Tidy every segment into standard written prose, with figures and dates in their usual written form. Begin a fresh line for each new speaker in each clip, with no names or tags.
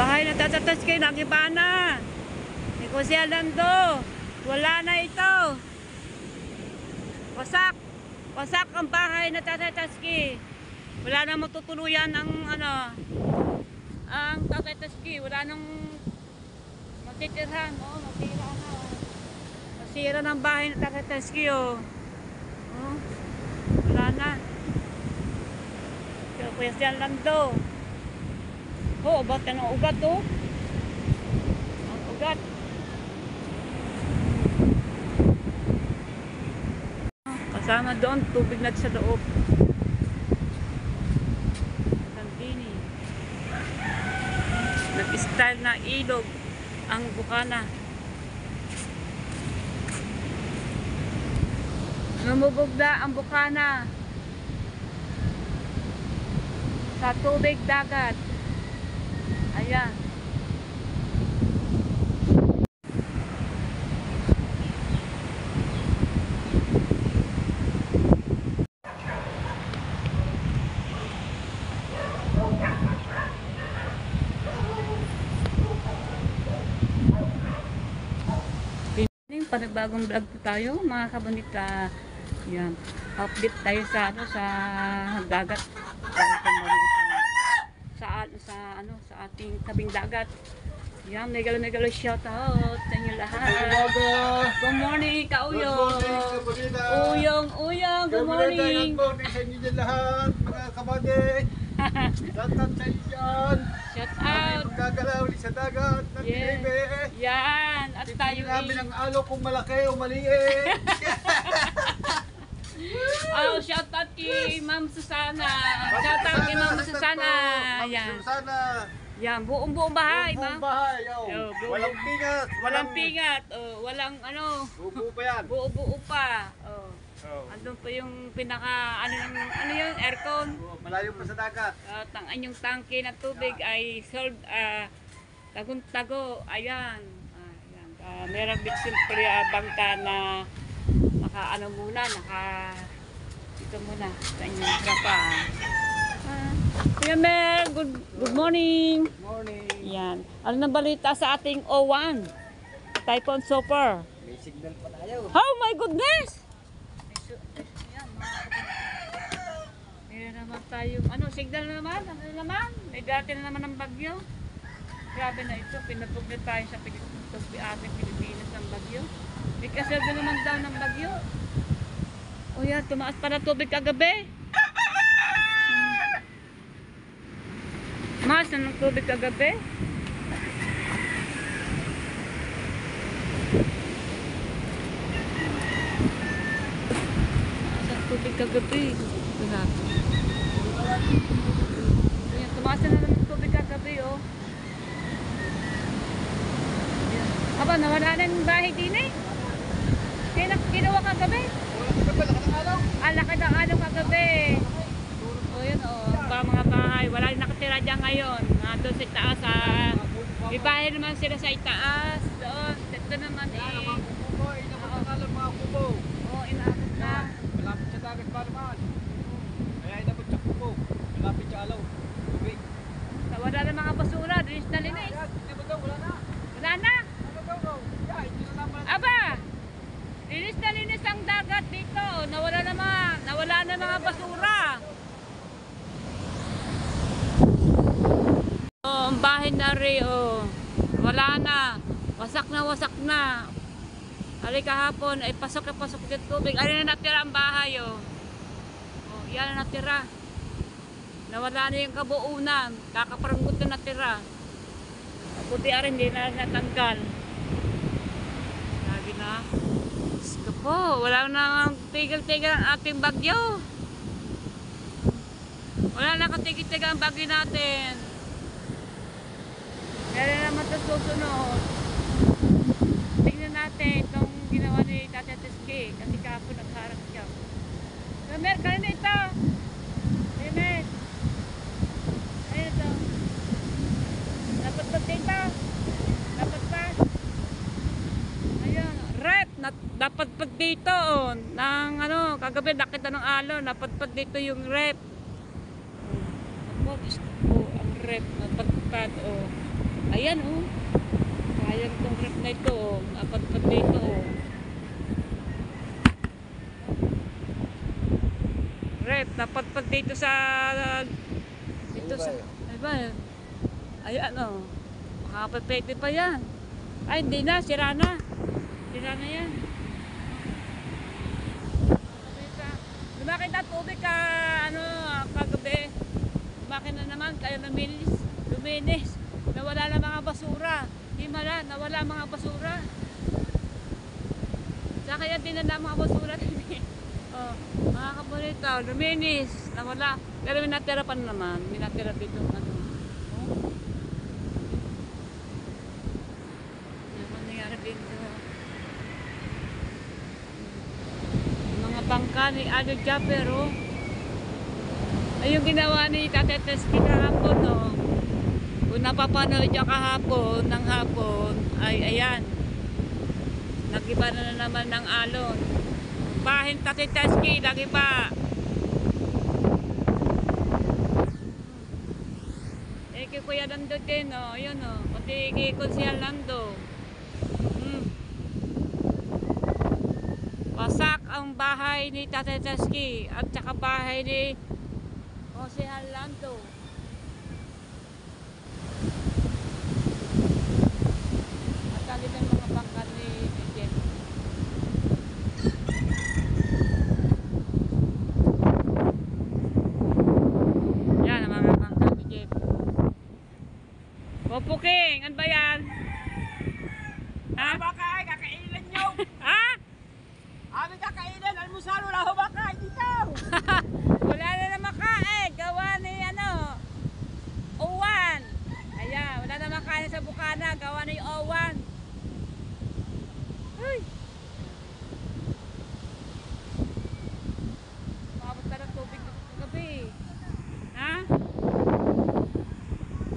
Bahay na tatatas kayo, nagiba na. Hindi ko siya lando. Wala na ito. Wasak. Wasak ang bahay na tatatas kayo. Wala na matutuluyan ang ang tatatas kayo. Wala nang matitirhan. Oh, masira na. Masira ng bahay na tatatas kayo. Oh, wala na. Kaya kuya siya lando. Oh, ubat na ng ugat oh. Ang ugat. Kasama doon, tubig na sa loob. Sandini. Nag-style na ilog ang bukana. Lumubog na ang bukana sa tubig dagat. Ayan. Panibagong vlog po tayo mga kabandita. Yan. Update tayo sa sa dagat. Sa ating tabing dagat. Yan, megalo shout out sa inyo lahat. Good morning, Kauyong. Uyong, good morning.
Good morning sa inyo lahat, mga kabande. Shout out sa inyo dyan.
Shout out.
Magkagalaw sa dagat ng Pilibe.
Yan, at tayo
namin ang alo kung malaki o maliit.
Oh, shout out kay Ma'am Susana. Shout out kay Ma'am Susana. Yan. Yan, buong bahay,
buong bahay, walang pingat.
Walang pingat. Oh, walang
buo pa yan.
Buo pa. Oh. Andun pa yung pinaka yung aircon.
Malayo pa sa dagat.
Ang anyong tangke ng tubig ay sold tagong-tago. Ayan. Ayan. Meron din siyempre bangka na dito muna sa inyong trapa. Kuya Mer, good morning.
Good morning.
Yan. Ano na balita sa ating O1? Typhoon Super.
May signal pa tayo.
Oh my goodness! Meron naman tayong, signal na naman? Ano naman? May dati na naman ng bagyo. Grabe na ito. Pinapuglit tayo sa ating Pilipinas ng bagyo. May kasaldo naman daw ng bagyo. O yan, tumaas pa na tubig kagabi. Tumaas na ng tubig kagabi. Tumaas ang tubig kagabi. Ayan, tumaas na ng tubig kagabi, oh. Aba, nawala na yung bahay din eh. Kinuha kagabi. Laki ng araw kagabi. O yun o, mga bahay. Wala yung nakatira dyan ngayon. Doon sa itaas. May bahay naman sila sa itaas. Doon. Ito naman eh.
Mga kubo.
Oo, inaabot na.
Malapit sa dagat pa naman. Kaya inabot sa kubo. Malapit sa alaw. Tubig.
Wala na mga basura. Linis na linis.
Wala na.
Wala na. Aba! Linis na linis ang dagat dito. Nawala na mga basura. Oh, ang bahay na rin, oh. Wala na. Wasak na. Hali kahapon, ay pasok din tubig. Ano na natira ang bahay, oh. Oh, yan na natira. Nawala na yung kabuunan. Kakaparanggot na natira. Puti rin, hindi na natanggal. Lagi na. Po, wala nang tigil-tigil ang ating bagyo. Wala nang katigil-tigil ang bagyo natin. Kaya naman ito susunod. Tingnan natin itong ginawa ni Tata Tiski. Kasi kahapon nagharap siya. Kamer, kanina ito. Kamer. Ayun ito. Dapat ba dito? Dapat pa. Ayun. Rep. Napadpad dito oh, ng kagabi nakita ng alon, napadpad dito yung rep. Ang rep napadpad oh. Ayan oh. Sayang tong rep na ito oh. Apat-pat dito oh. Rep, napadpad dito sa ay ba? Ayan oh. Makapapete pa yan. Ay hindi na, sira na. Sira na yan. Lumaki na tubig ka ano kagabi. Lumaki na naman kaya luminis. Nawala na mga basura. Himala, nawala mga basura. Sa kaya din na mga basura din. Oh, mga kabalita, luminis, nawala. Pero may natira pa naman. May natira dito ano. Oh. Ano nangyari dito? Mga bangka ni Ado Japper, oh. Ay, yung ginawa ni Tate Teski kahapon, oh. Kung napapanood niya kahapon, ng hapon, ay ayan. Nagiba na naman ng alon. Bahin Tate Teski, nagiba. Eh, kay Kuya Nando din, oh. Yun, oh. Pati kay Konsyal Nando. Wasak ang bahay ni Tate Teski at saka bahay ni Konsyal Nando. At tali ng mga bangka ni Jeff. Yan ang mga bangka ni Jeff. Popuking, ano ba yan? Ha?
Baka ay kakailan nyo!
Ha?
Amin kakailan! Almusal! Wala ho baka! Dito!
Wala na naman kain. Gawa ni ano, Owan. Ayan, wala na naman kain sa bukana. Gawa ni Owan. Uy. Makapot ka ng tubig gabi. Ha?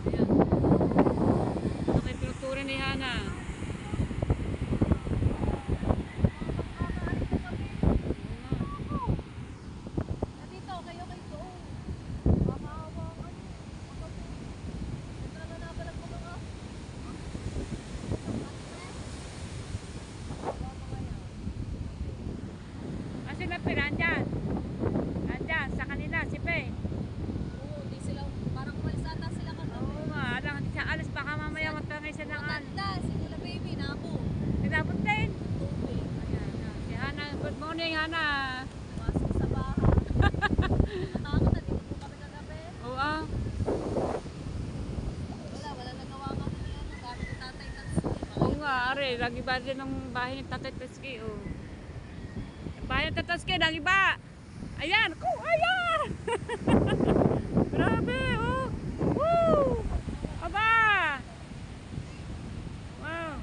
Ayan. Ito may pinuturo ni Hana.
Nandito, kayo to. Makahawa ka. Ito na nabalag mo mga.
Kasi na pinandyan. Andyan, sa kanila, si Pe.
Oo, di sila, parang umalis ata sila kagabi.
Oo nga, alam, hindi siya alis. Baka mamaya matangay siya ng ano.
Matanda, si Kula Baby, nako.
Tinapot din.
Tubig.
Ayan, si Hana. Good morning, Hana.
Pumasok sa bahay. Natakot na, dito po kami kagabi.
Oo, ah.
Wala nagawa kami ni ano, kami ni Tatay Tatsi.
Oo nga, are. Lagi ba din ang bahay ni Tatay Teski, oh. Ang bahay ni Tatay Teski, lagi ba? Ayan, ko, ayan! Grabe, oh. Woo! Aba! Wow!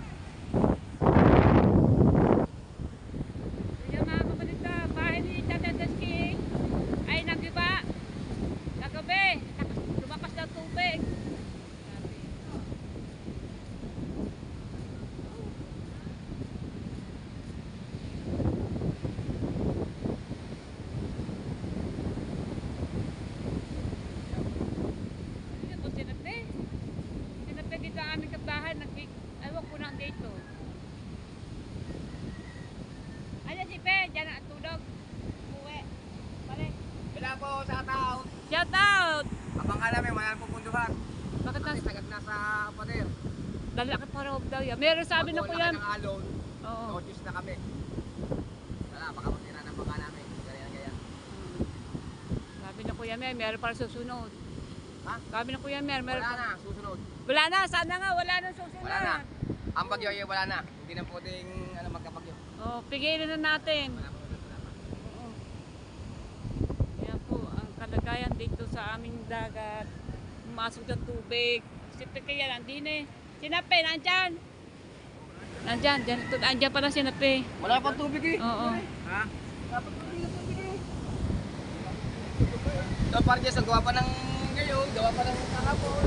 Ayan mga kabalita, bahay ni Tatay Teski ay nagiba. Kagabi, lumakas na tubig. Grabe. Hindi po sinabi. Sinabi dito ang aming kabahan. Ewan ko na dito. Ayan si Pe, dyan na tulog. Uwi. Balik.
Wala po sa tao!
Shout out!
Abang ka namin, wala pong punduhan.
Bakit
Kasi
nas?
sagat na sa pader.
Lalaki pa raw daw yan. Meron sabi na ko yan.
Ng alon,
Oo.
notice na kami. Wala, baka magtira ng baka namin. Gaya.
Sabi na Kuya Mer, meron para susunod.
Ha?
Sabi na Kuya Mer, meron
Wala na, susunod.
Wala na, sana nga, wala na susunod.
Wala na. Ang bagyo ay wala na. Hindi na pwedeng magkapagyo.
Oh, pigilan na natin.
Wala po.
Oo. Yan po, ang kalagayan dito sa aming dagat. Pumasok ng tubig. Siyempre kaya nandun eh. Sinape, nandyan. Nandyan pala sinape.
Wala pang tubig eh.
Oo.
Ha? Wala pang tubig eh. So, parang dyan, gawa pa ng ngayon, gawa pa ng kahapon.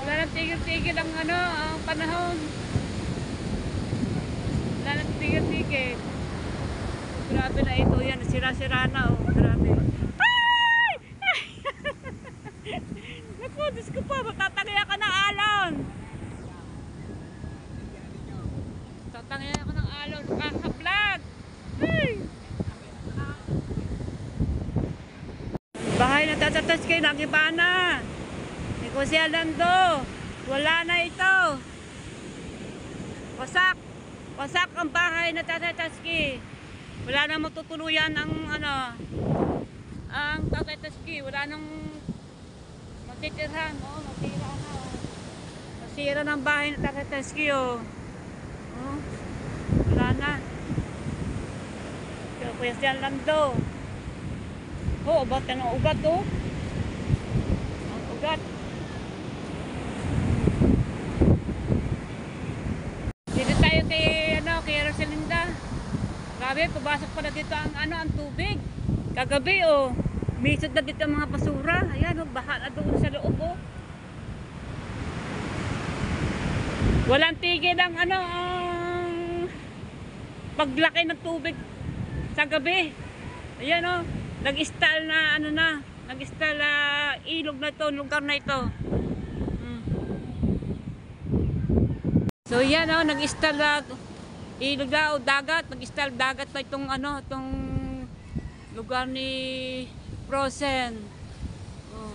Wala nang tigil-tigil ang ang panahon. Wala nang tigil-tigil. Grabe na ito yan, sira-sira na oh. Grabe. Ay! Naku, Diyos ko po, matatangay ka ng alon. Tatangay ako ng alon. Kakablog. Ay! Bahay na tatatas kayo, nagiba na. Hindi ko siya lando. Wala na ito. Wasak. Wasak ang bahay na tatataski. Wala na matutuluyan ang ang tatataski. Wala nang matitirhan. Oh, masira na. Oh. Masira ng bahay na tatataski. Oh. Oh. Wala na. Kaya kuya siya lando. Oh, ubat ka ng ugat. Oh. Ang ugat. Dito tayo kay Rosalinda. Grabe, pabasok pala dito ang tubig. Kagabi, oh. Misod na dito ang mga basura. Ayan, oh, baha na doon sa loob, oh. Walang tigil ang ang paglaki ng tubig sa gabi. Ayan, oh. Nag-install na nag-install ilog na ito, lugar na ito. So yan, oh, nag-install ilog na o dagat, nag-install dagat na itong itong lugar ni Frozen. Oh.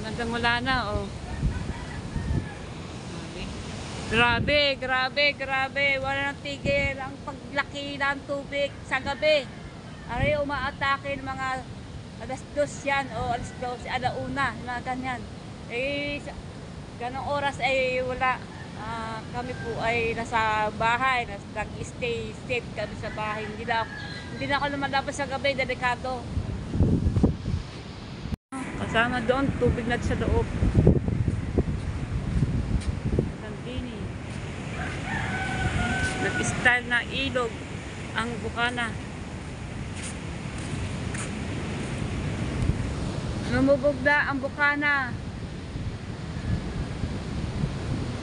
Hanggang wala na, oh. Grabe, grabe, grabe. Wala nang tigil ang paglaki ng tubig sa gabi. Aray, umaatake ng mga alas 2 yan, o alas 12, alauna, mga ganyan. Eh, ganong oras ay wala. Kami po ay nasa bahay, nag-stay safe kami sa bahay. Hindi na ako lumalabas sa gabi, delikado. Kasama doon, tubig na sa loob. Sandini. Nag-style na ilog ang bukana. Lumubog na ang bukana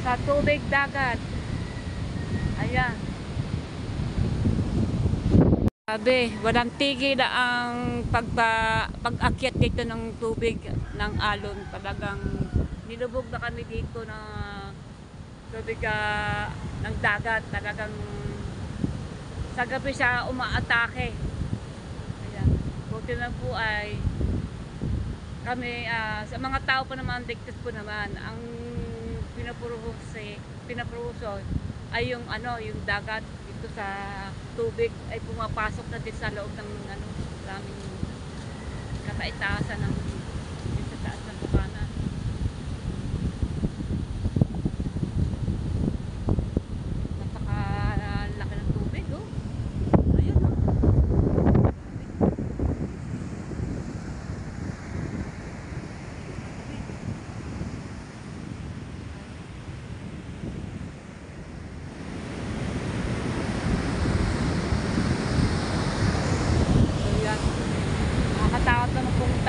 sa tubig dagat. Ayan. Sabi, walang tigil na ang pag-akyat dito ng tubig ng alon. Talagang nilubog na kami dito na tubig ng dagat. Talagang sa gabi siya umaatake. Ayan. Buti na po ay kami, sa mga tao po naman, ligtas po naman, ang pinapuruso ay yung dagat dito sa tubig ay pumapasok na din sa loob ng aming kataitasan ng sa taas ng bukana. Napakalaki ng tubig, oh. Ayun, oh.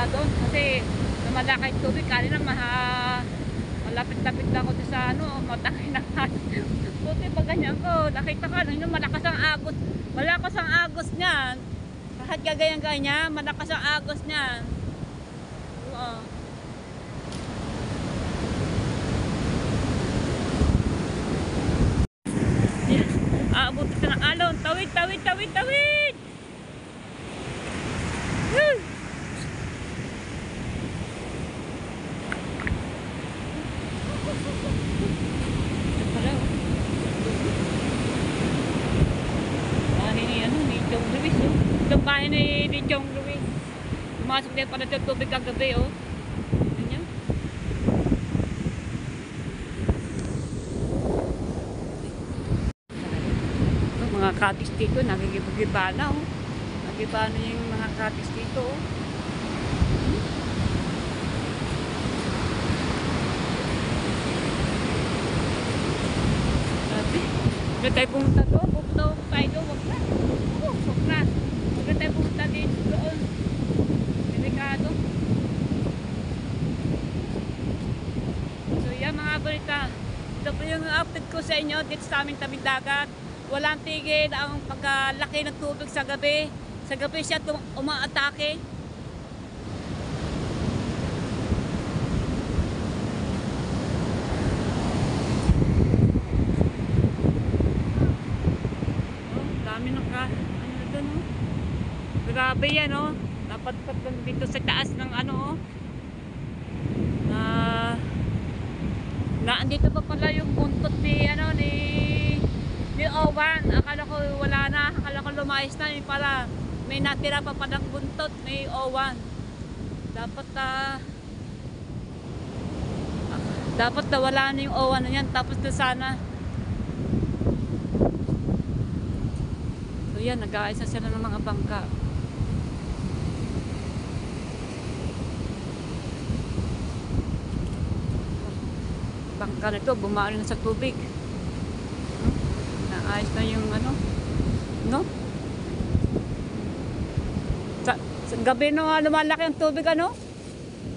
Doon kasi malaki yung tubig, kali na malapit-lapit na ako sa matangay na buti pa ganyan ko, nakita ko yung malakas ang agos niyan, kahit gagayang-ganya malakas ang agos niyan. Oo. Aabot ito ng alon, tawid! Woo! Itong bahay ni Chong Luis. Pumasok din pala yung tubig kagabi, oh. Ganyan. Mga katis dito, nagigiba na, oh. Nagiba na yung mga katis dito, oh. Huwag tayo pumunta doon. Pupunta tayo doon. Huwag na. Huwag na. Huwag tayo pumunta dito doon. Delikado. So yan mga balita. Ito po yung update ko sa inyo dito sa aming tabing dagat. Walang tigil ang pagkalaki ng tubig sa gabi. Sa gabi siya umaatake. grabe yan, oh. Napadpad lang dito sa taas ng ano, oh. Andito pa pala yung buntot ni, ano, ni Owan. Akala ko wala na. Akala ko lumayas na. Yung pala, may natira pa palang buntot ni Owan. Dapat wala na yung Owan na yan. Tapos na sana. So yan, nag-aayos na sila ng mga bangka. Bangka na ito, bumali na sa tubig. Naayos na yung ano, no? Sa gabi no, lumalaki ang tubig, ano?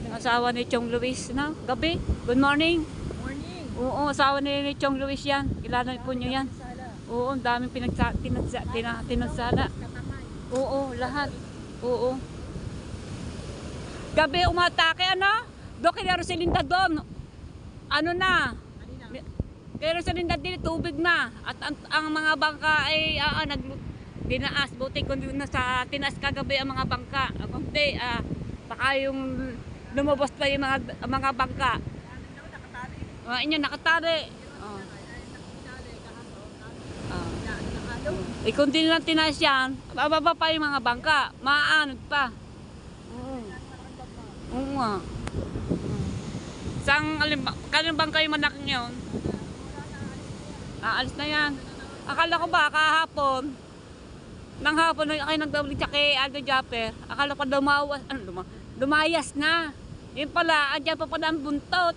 Yung asawa ni Chong Luis, na? Gabi, good morning.
Morning.
Oo, asawa ni Chong Luis yan. Kilala po nyo yan.
Sala.
Oo, ang daming tinansala.
Katamay.
Oo, lahat. Oo. Gabi umatake, ano? Doon kay Rosalinda doon. Ano na?
Kanina.
Kay Rosalinda din, tubig na. At ang mga bangka ay dinaas. Buti kundi na sa tinaas kagabi ang mga bangka. Kundi, baka yung lumabas pa yung mga bangka. Inyo nakatari. Oh. Kung di lang tinaas yan, bababa pa yung mga bangka. Maanod pa. Oo nga. Kanyang bangka yung malaking yun? Alis na yan. Akala ko ba kahapon, nang hapon kayo nagdablig siya kay Aldo Japper, akala ko lumayas na. Yun pala, andyan pa pala ang buntot.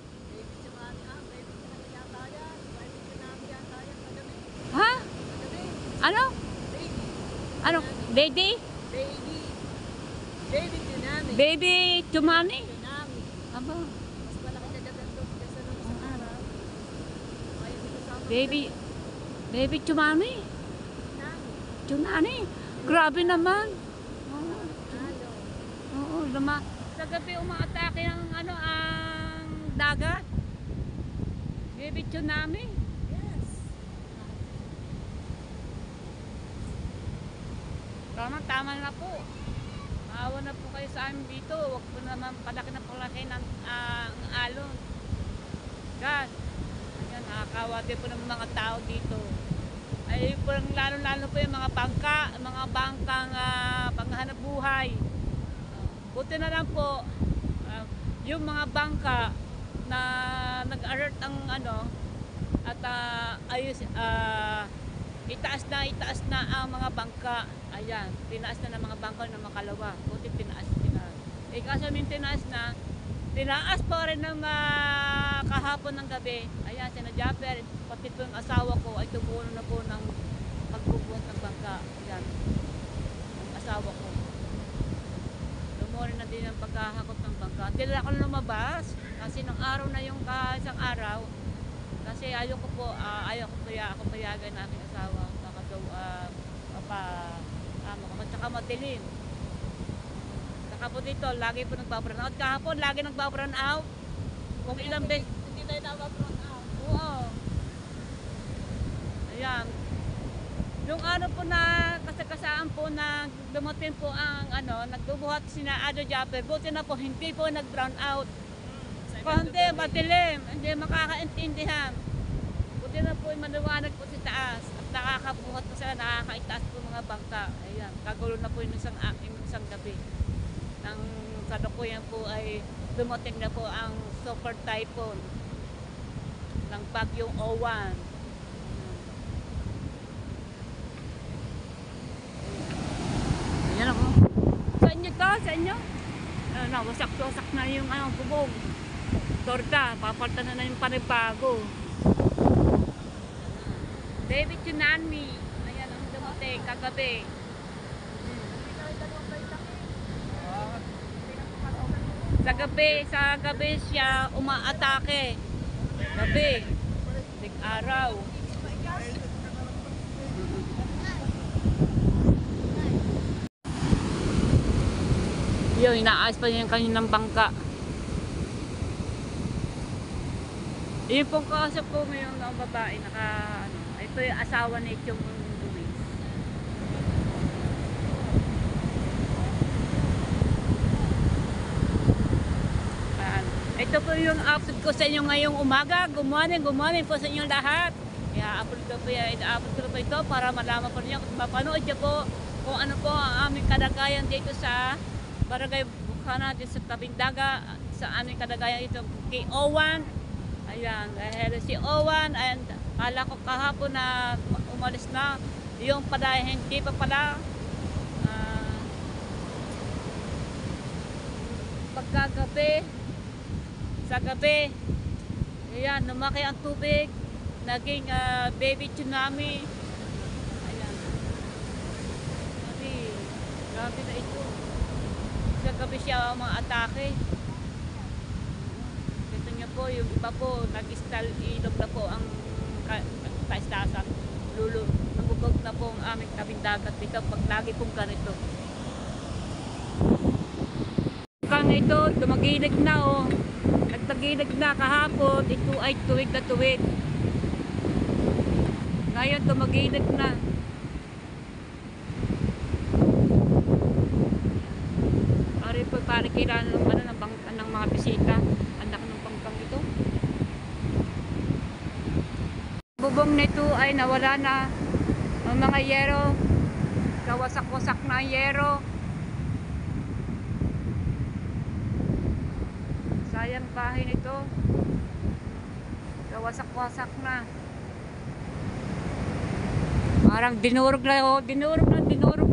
Ha? Ano? Ano? Baby?
Baby tsunami.
Baby Tumani?
Tsunami.
Aba.
Mas malaki na dagat doon kaysa nung isang araw. Ayaw dito sa
Baby Tumani?
tsunami.
Tumani? Grabe naman. Oo.
Halo.
Oo, sa gabi umaatake ang dagat. Baby Tsunami.
Yes.
Tama na po. Maawa na po kayo sa amin dito. Huwag po naman palaki ng alon. God. Ayan, nakakawa din po ng mga tao dito. Ay po lalo po yung mga bangkang panghanap buhay. Buti na lang po yung mga bangka na nag-alert ang at itaas na ang mga bangka. Ayan, tinaas na ng mga bangka na makalawa. Buti tinaas. Kaso tinaas pa rin ng kahapon ng gabi. Ayan, sina Japper, pati po yung asawa ko ay tumuno na po ng pagbubuhat ng bangka. Ayan, ang asawa ko. Tumuno na din ang pagkahakot ng bangka. Hindi na ako lumabas kasi ng araw na yung isang araw. Kasi ayoko payagan na aking asawa. Baka daw, tsaka matilim. Saka po dito, lagi po nagpa-brown out. Kahapon, lagi nagpa-brown out. Kung ilang beses.
Hindi tayo nababrown out.
Oo. Ayan. Yung po na kasakasaan po na dumating po ang nagbubuhat sina Ado Japper. Buti na po, hindi po nag-brown out. Kung hindi, matilim. Hindi makakaintindihan. Buti na po, maliwanag po sa taas. At nakakabuhat po sila, nakakaitaas po mga bangka. Ayan, kagulo na po yung isang gabi. Nang kalukuyan po ay dumating na po ang super typhoon ng bagyong Owan. Ayan ako. Sa inyo to? Sa inyo? Wasak na yung bubong. Torta, papalta na yung panibago. Baby Tsunami. Ayan ang dumating kagabi. Sa gabi siya umaatake. Gabi. Araw. Yun, inaayos pa niya yung kanilang bangka. Yun pong kausap ko ngayon ng babae, ito yung asawa ni Chong Luis. Ito po yung upload ko sa inyo ngayong umaga. Good morning po sa inyo lahat. I-upload ko po yan. I-upload ko po ito para malaman po niyo kung mapanood niyo po kung ano po ang aming kalagayan dito sa Barangay Bukana, dito sa tabing dagat, sa aming kalagayan dito kay Owan. Ayan, dahil si Owan, and kala ko kahapon na umalis na. Yung pala, hindi pa pala. Pagkagabi, sa gabi, ayan, lumaki ang tubig, naging baby tsunami. Ayan. Grabe na ito. Sa gabi siya mga atake. Ito niyo po, yung iba po, nag-istal ilog na po ang kaistasan. Namubog na po ang aming tabing dagat dito pag lagi pong ganito. Kang ito, tumagilig na oh. Nagtagilig na kahapon, ito ay tuwid na tuwid. Ngayon tumagilig na. Ari po parang kailangan ng mga bisita. Anak ng bangkang ito. Bubong nito ay nawala na. Ang mga yero, kawasak-wasak na ang yero. Sayang bahay nito. Kawasak-wasak na. Parang dinurog na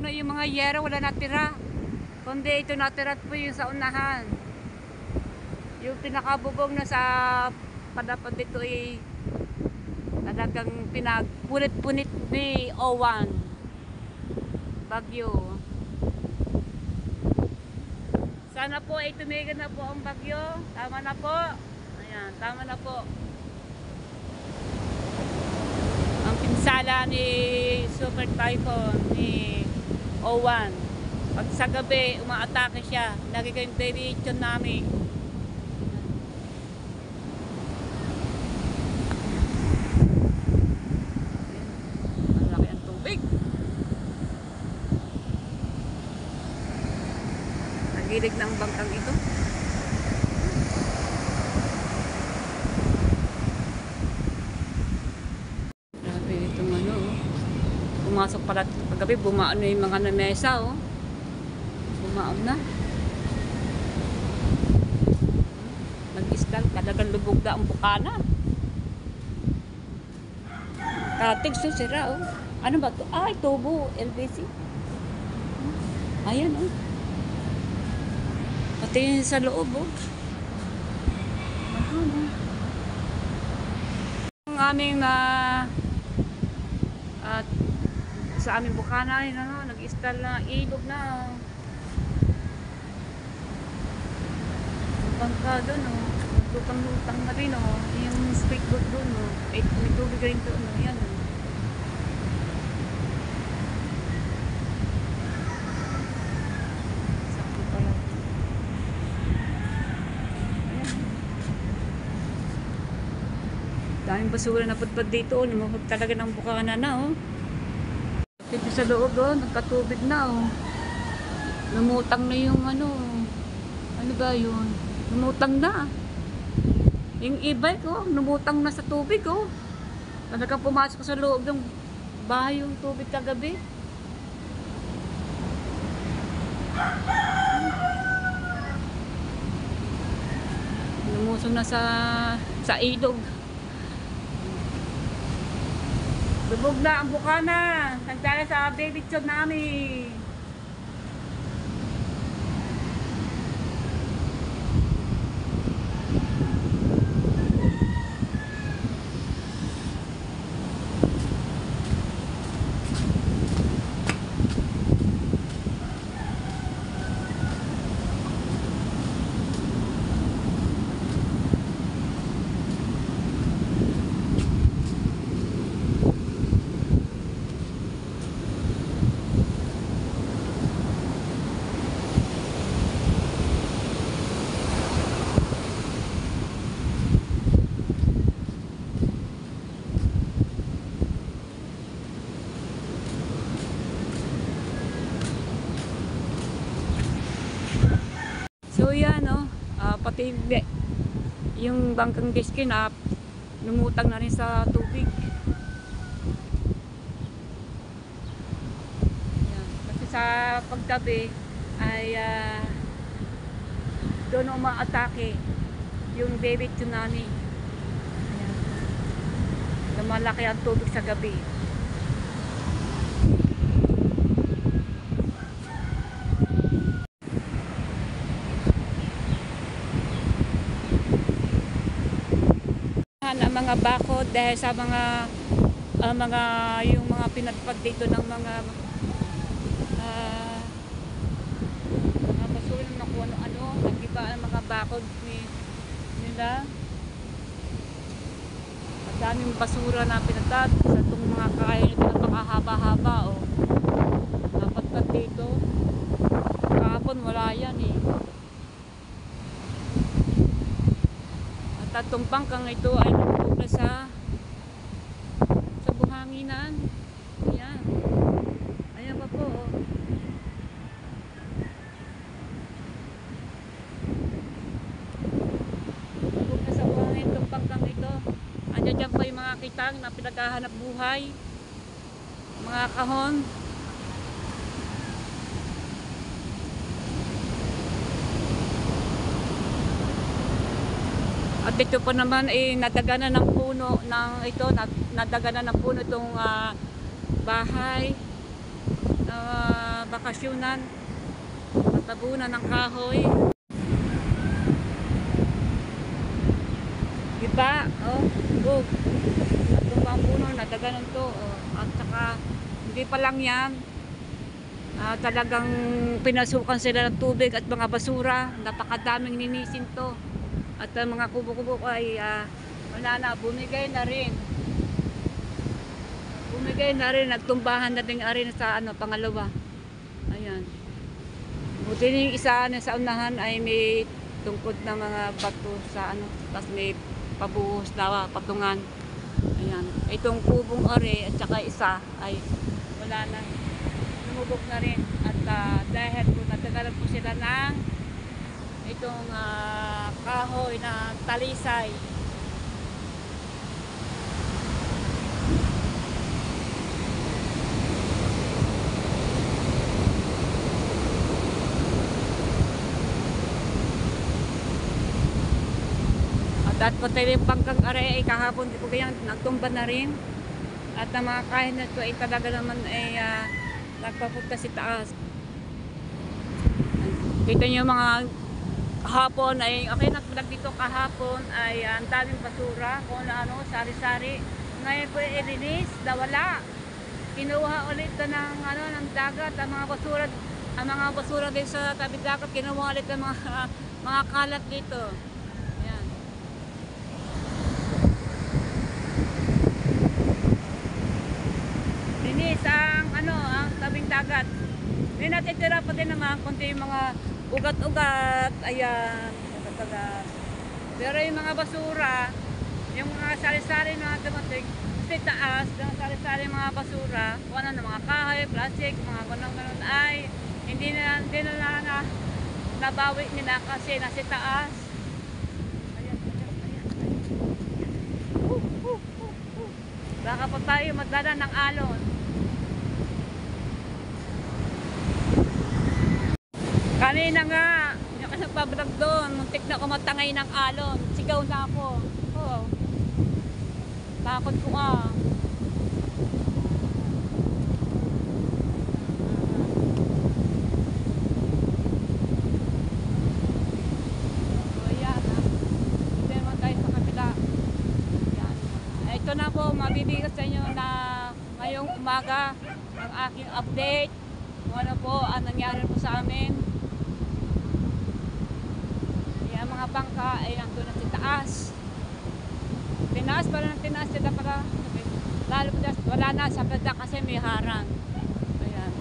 yung mga yero, wala natira. Kundi ito natira po yung sa unahan. Yung pinakabubong na sa padapad dito ay talagang pinagpunit-punit ni Owan. Bagyo. Sana po ay tumigil na po ang bagyo. Tama na po. Ayan, tama na po. Ang pinsala ni Super Typhoon ni Owan. Pag sa gabi, umaatake siya. Nagiging baby tsunami. Ang laki ang tubig. Nagilig ng bangkang ito. Grabe itong ano. Pumasok pala paggabi, bumaon na yung mga namesa oh. Bumaon na. Nag-istal, talagang lubog na ang Bukana. Katig so sira oh. Ano ba ito? Ay, tubo, LBC. Ayan oh. Pati yun sa loob oh. Ang aming sa aming Bukana yun, ano, nag-install na ilog na. Bangka doon oh. Lutang-lutang na rin oh. Yung skateboard doon oh. May tubig rin doon oh. Yan oh. Sakto pala. Daming basura na pudpad dito oh. Lumabog talaga ng Bukana na oh. Dito sa loob oh, nagkatubig na oh. Lumutang na yung ano. Ano ba yun? Lumutang na. Yung e-bike oh, lumutang na sa tubig oh. Talagang pumasok sa loob ng bahay yung tubig kagabi. Lumusong na sa ilog. Lubog na ang Bukana. Nagdala sa baby tsunami. So yan, no? Pati yung bangkang Giskinap, lumutang na rin sa tubig. Yan. Kasi sa pagtabi ay doon umaatake yung baby tsunami. Ayan. Lumalaki ang tubig sa gabi. Ang mga bakod dahil sa mga yung mga pinagpag dito ng mga basura na kung ano-ano, nag-iba ang mga bakod nila. Madaming basura na pinatag sa itong mga kain na napakahaba-haba o napatag dito. Kahapon wala yan eh. At itong bangkang ito ay nakatulog na sa buhanginan. Ayan. Ayan pa po. Oh. Tulog na sa buhangin itong bangkang ito. Andiyan dyan pa yung mga kitang na pinaghahanap buhay. Mga kahon. At ito po naman ay nadaganan ng puno ng ito, nadaganan ng puno itong bahay na bakasyunan, matabunan ng kahoy. Diba? Oh, bug. Itong mga puno, nadaganan to. Oh. At saka, hindi pa lang yan. Talagang pinasukan sila ng tubig at mga basura. Napakadaming ninisin to. At ang mga kubo-kubo ay wala na, bumigay na rin. Bumigay na rin, nagtumbahan na din rin sa pangalawa. Ayan. Buti yung isa na sa unahan ay may tungkod na mga bato sa tapos may pabuhos na patungan. Ayan. Itong kubong ori at saka isa ay wala na. Lumubog na rin. At dahil po natagalan po sila ng itong kahoy na talisay. At pati yung bangkang are ay kahapon di po kaya nagtumba na rin. At ang mga kain na ito ay talaga naman ay nagpapunta si taas. Kita niyo mga kahapon ay, okay, nagpunag dito kahapon ay ang daming basura kung sari-sari. Ngayon po ilinis, wala. Kinuha ulit ng dagat ang mga basura din sa tabi dagat, kinuha ulit ang mga kalat dito. Ayan. Linis ang tabing dagat. May natitira pa din naman kunti yung mga ugat-ugat, ayan, ugat-ugat. Pero yung mga basura, yung mga sari-sari na dumating, sa taas, yung sari-sari mga basura, kung ano, mga kahoy, plastic, mga ganun-ganun ay, hindi na nabawi nila kasi nasa taas. Ayan, ayan. Baka pa tayo magdala ng alon. Kanina nga, yung nagpablog doon, muntik na ako matangay ng alon. Sigaw na ako. Oh. Takot ko ah. So yan ah. Ito naman tayo sa kabila. Yan. Ito na po, mabibigay sa inyo na ngayong umaga ang aking update. Kung ano po ang nangyari po sa amin. Mga bangka ay nandun na sa taas. Tinaas pala ng tinaas sila para lalo pa wala na sa banda kasi may harang. Ayan.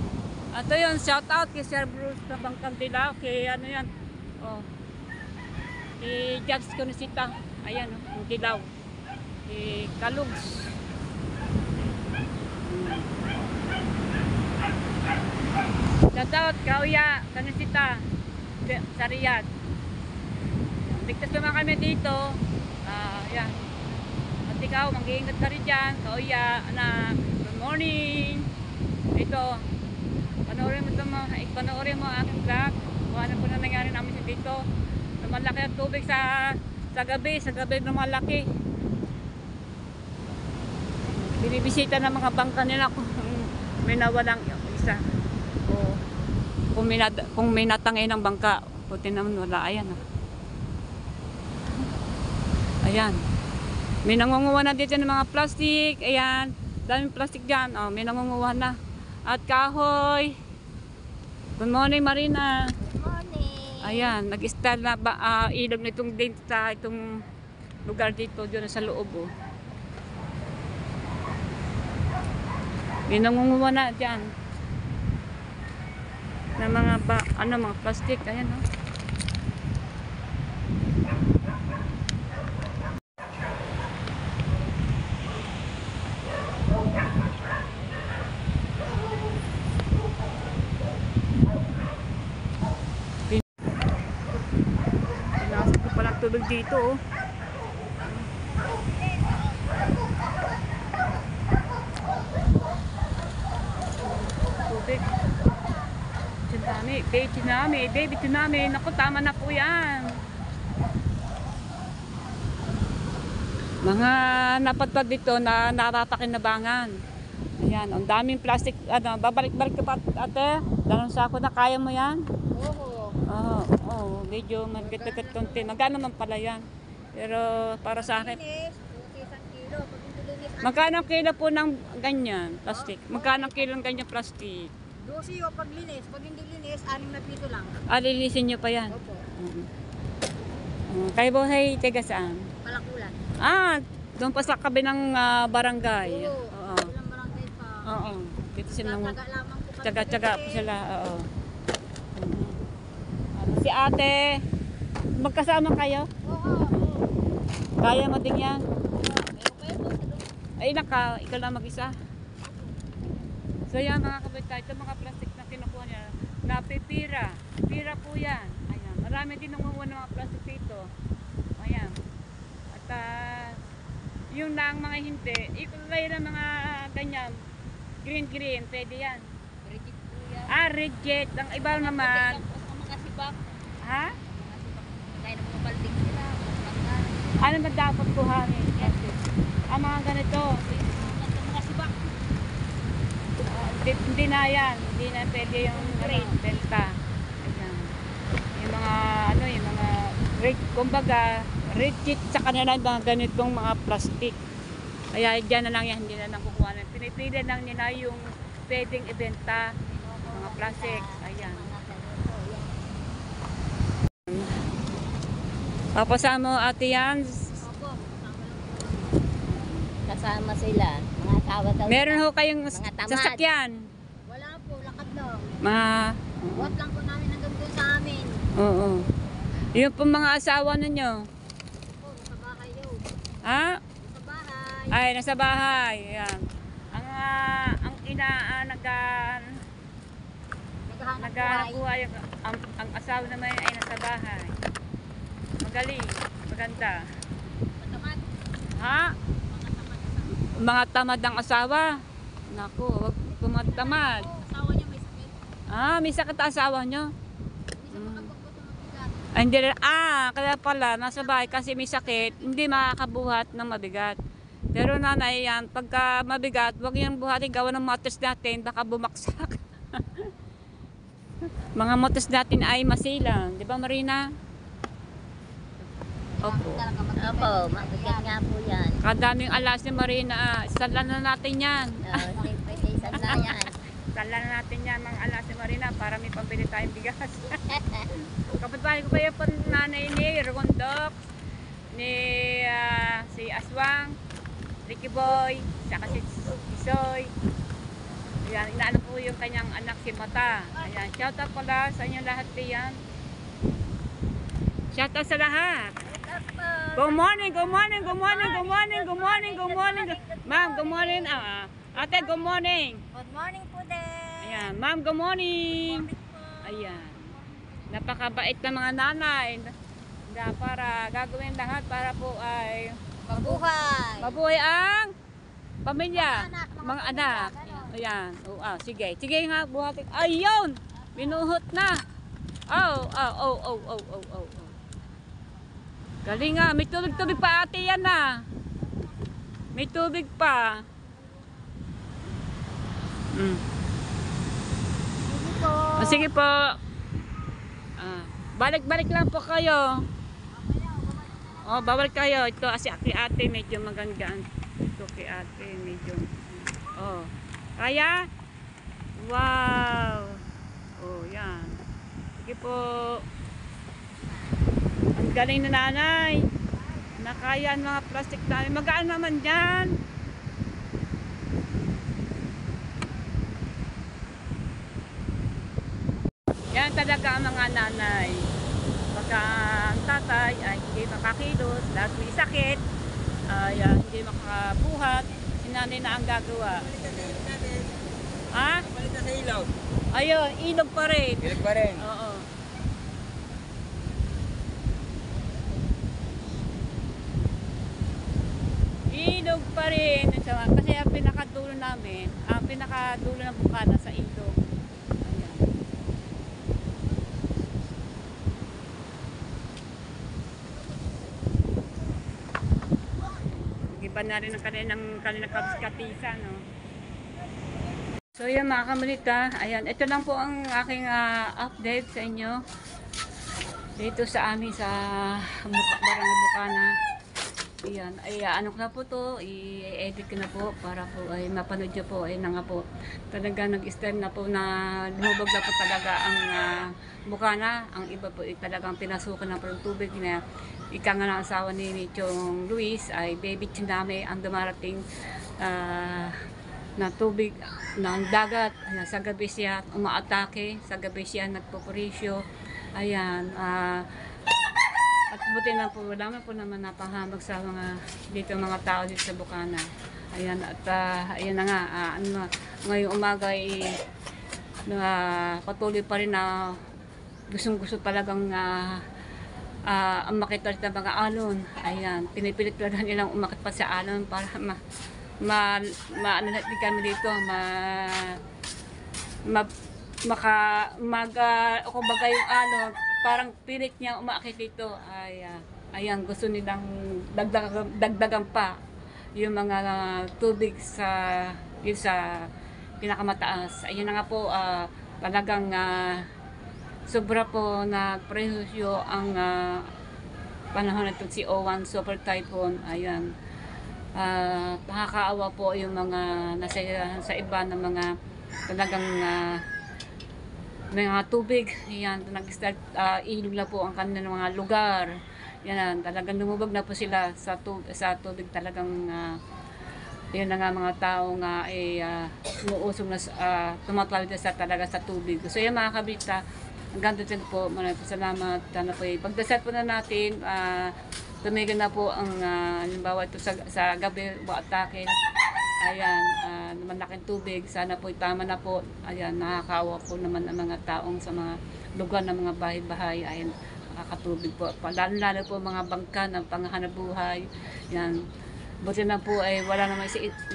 Ito yun, shout out kay Sir Bruce na Bangkang Dilaw. Kay ano yan, oh, kay Jags Conisita. Ayan, oh, yung Dilaw. Kay Kalugs. Shout out, Kauya, Conisita, sa Riyadh. Ligtas naman kami dito. Yan. At ikaw, mag-iingat ka rin dyan. Kauya, anak. Good morning. Ito. Panoorin mo ang aking vlog. Kung ano po na nangyari namin dito. Lumalaki ang tubig sa gabi. Sa gabi lumalaki. Binibisita ng mga bangka nila kung may nawalang isa. O kung may natangay ng bangka. Puti naman wala. Ayan. Ayan. May nangunguha na dito ng mga plastic. Ayan. Daming plastic dyan. Oh, may nangunguha na. At kahoy. Good morning, Marina.
Good morning.
Ayan. Nag-style na ilog nitong din sa itong lugar dito. Diyan sa loob. Oh. May nangunguha na dyan. Na mga mga plastic. Ayan. Oh. Pinasok ko palang tubig dito. Oh. Tubig. Baby tsunami. Naku, tama na po yan. Mga napadpad dito na napapakinabangan. Ayan, ang daming plastic. Babalik-balik ka pa, ate. Dalawang sako na, kaya mo yan?
Oo.
Oo, medyo magkat-kat konti. Magkano man pala yan? Pero para sa akin,
Linis, 1 kilo. Pag hindi linis,
magkano ang kilo po ng ganyan, plastic? Magkano ang kilo ng ganyan plastic?
12 o pag linis. Pag hindi linis, 6 na pito lang.
Lilisin nyo pa yan?
Opo.
Kayo buhay, taga saan?
Palakulan.
Doon pa sa kabilang barangay.
Oo. Ilang barangay pa.
Oo. Dito sila
Tsaga lamang po kami.
tsaga-tsaga po sila. Oo. Si ate, magkasama kayo?
Oo.
Kaya mo din yan?
Meron kayo po sa doon.
Ay ikaw lang mag-isa. So yan mga kabita, ito mga plastic na kinukuha niya, napipira. Pira po yan. Ayan. Marami din nangunguha ng mga plastic dito. Ayan. At yung lang mga hindi, ikot kayo ng mga ganyan, green, pwede yan.
Reject po yan.
Reject. Ang iba naman.
Mga sibak.
Ha?
Mga sibak. Kaya na mga baldik sila. Mga
Ano ba dapat kuhanin? Ang mga ganito.
mga sibak.
Hindi na yan. Hindi na pwede yung rate, delta. Ayan. Yung mga, yung mga rate, kumbaga, reject sa kanila yung mga ganitong mga plastic. Kaya dyan na lang yan, hindi na lang kukuha. Pinipili lang nila yung pwedeng ibenta. Mga plastic. Ayan. Papasama mo ate yan.
Opo. Kasama sila. Mga asawa daw.
Meron ho kayong
Mga tamad.
sasakyan.
Wala po. Lakad lang.
Mga,
Buhat lang po namin hanggang doon sa amin.
oo. Yung po mga asawa ninyo.
Po, nasa bahay yun.
Ha?
Nasa bahay.
Ay, nasa bahay. Ayan. Ang ina,
Naghahanap
naghahanap
buhay.
buhay. Ang asawa naman ay nasa bahay. Magaling. Maganda.
Matamad.
Ha? Mga tamad ang asawa. Naku, wag tumatamad.
Oo, asawa niya may sakit.
May sakit ang asawa nyo.
Hindi siya makapagbuto ng bigat.
Hindi rin, kaya pala, nasa bahay kasi may sakit, hindi makakabuhat ng mabigat. Pero nanay yan, pagka mabigat, huwag yung buhatin gawa ng motos natin, baka bumaksak. Mga motos natin ay masilang, di ba Marina? Opo.
Opo, mabigat nga po yan.
Kadaming alas ni Marina, salan na natin yan.
Hindi pwede isa na yan.
Salan na natin yan, mga alas ni Marina, para may pambili tayong bigas. Kapatbahay ko pa yung nanay ni Rondok, ni si Aswang, Ricky Boy, saka si Soy. Ayan, inaano po yung kanyang anak si Mata. Ayan, shout out pala sa inyo lahat diyan. Shout out sa lahat. Good morning, good morning, good morning, good morning, good morning, good morning. Ma'am, good morning. Ate, good morning.
Good morning po din.
Ayan, ma'am, good morning. Ayan. Napakabait na mga nanay. para gagawin lahat para po ay
Mabuhay.
mabuhay ang pamilya,
Mga
mga
anak,
anak.
ganon.
Ayan. Oh, sige. Sige nga, buhatin. Ayun! Binuhot na. Oh, oh, oh, oh, oh, oh, oh. oh. Galing nga. May tubig-tubig pa ate yan na. May tubig pa. Mm.
Sige po.
Oh, sige po. Balik-balik lang po kayo. Oh, bawal kayo. Ito kasi kay ate medyo maganda. Ito kay ate medyo. Oh. Kaya? Wow. Oh, yan. Sige po. Ang galing na nanay. Nakaya ang mga plastic namin. Magaan naman yan. Yan talaga ang mga nanay. Pagka ang tatay ay hindi makakilos, dahil may sakit, ay hindi makabuhat, si nanay na ang gagawa. Ha?
Palit na sa ilaw.
Ayun, ilog pa rin.
Ilag pa rin.
Oo. Ilog pa rin. Kasi ang pinakadulo namin, ang pinakadulo ng bukana sa ilog. Ayan. Iba na rin ang kanilang kabiskatisa, no? So yan mga kamalita, ayan, ito lang po ang aking update sa inyo dito sa amin sa Barangay Bukana. Ayan, ay ano ko na po to, i-edit ko na po para po ay mapanood nyo po, ay na nga po, talaga nag-stem na po na lumubog na po talaga ang Bukana. Ang iba po ay talagang pinasukan na po ng tubig na ika nga ng asawa ni Chong Luis ay baby tsunami ang dumarating na tubig ng dagat. Ayan, sa gabi siya umaatake, sa gabi siya nagpupurisyo. Ayan, at buti na po, wala man po naman napahamag sa mga dito mga tao dito sa Bukana. Ayan, at ayan na nga, ngayong umaga ay patuloy pa rin na gustong-gusto talagang ang makita ng mga alon. Ayan, pinipilit talaga nilang umakit pa sa alon para ano natin kami dito, kumbaga yung alon, parang pilit niya umakit dito. Ayan, gusto nilang dagdagan pa yung mga tubig sa pinakamataas. Ayun na nga po, talagang sobra po nagprehusyo ang panahon nito si O1 Super Typhoon. Ayan. Nakakaawa po yung mga nasa sa iba ng mga talagang mga tubig. Ayan, nag-start ilog na po ang kanilang mga lugar. Yan, talagang lumubog na po sila sa tubig talagang yun na nga mga tao nga umuusog na tumatawid na talaga sa tubig. So yan mga kabita, hanggang doon po, maraming salamat. Sana po pagdasal po na natin, tumigil na po ang halimbawa ito sa gabi atake. Ayan, malaking tubig, sana po tama na po. Ayan, nakakaawa po naman ang mga taong sa mga lugar ng mga bahay-bahay. Ayan, nakakatubig po, lalo po mga bangka ng panghanapbuhay. Ayan, buti na po ay wala naman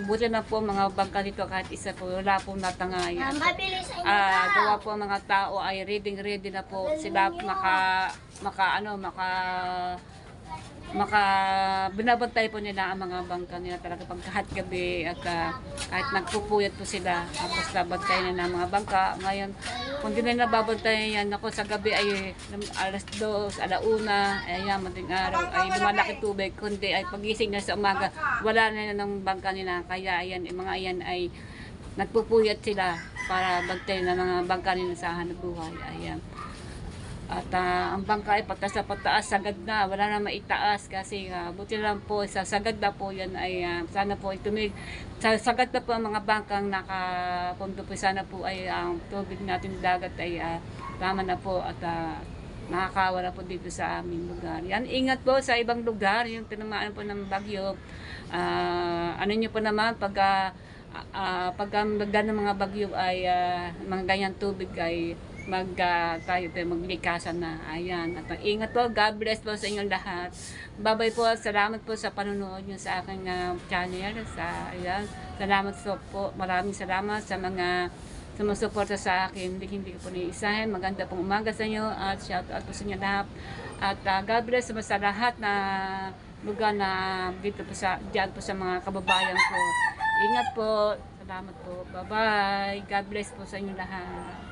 buti na po mga bangka dito kahit isa po wala po natangay. Gawa po mga tao ay ready na po sila binabantay po nila ang mga bangka nila talaga pag kahit gabi at kahit nagpupuyat po sila tapos nabantay nila ang mga bangka. Ngayon kung di nila babantay yan ako sa gabi ay alas 2, alauna, ayan mating araw ay lumalaki tubig, kundi ay pagising na sa umaga wala na ng bangka nila. Kaya ayan, yung mga ayan ay nagpupuyat sila para bantay na mga bangka nila sa hanapbuhay. Ayan. At ang bangka ay patas na pataas, sagad na, wala na maitaas kasi buti lang po sa sagad na po yan ay sana po sagad na po ang mga bangkang nakapundo po, sana po ay ang tubig natin dagat ay tama na po at nakakawala po dito sa aming lugar. Yan, ingat po sa ibang lugar, yung tinamaan po ng bagyo. Ano nyo po naman pag ng mga bagyo ay mga ganyang tubig ay tayo tayo maglikasan na. Ayan. At ingat po. God bless po sa inyong lahat. Bye-bye po. Salamat po sa panonood nyo sa aking channel. Ayan. Salamat po. Maraming salamat sa mga sumusuporta sa akin. Hindi ko po naiisahin. Maganda pong umaga sa inyo at shout out po sa inyo lahat. At God bless sa lahat na lugar na dito po dyan po sa mga kababayan ko. Ingat po. Salamat po. Bye-bye. God bless po sa inyo lahat.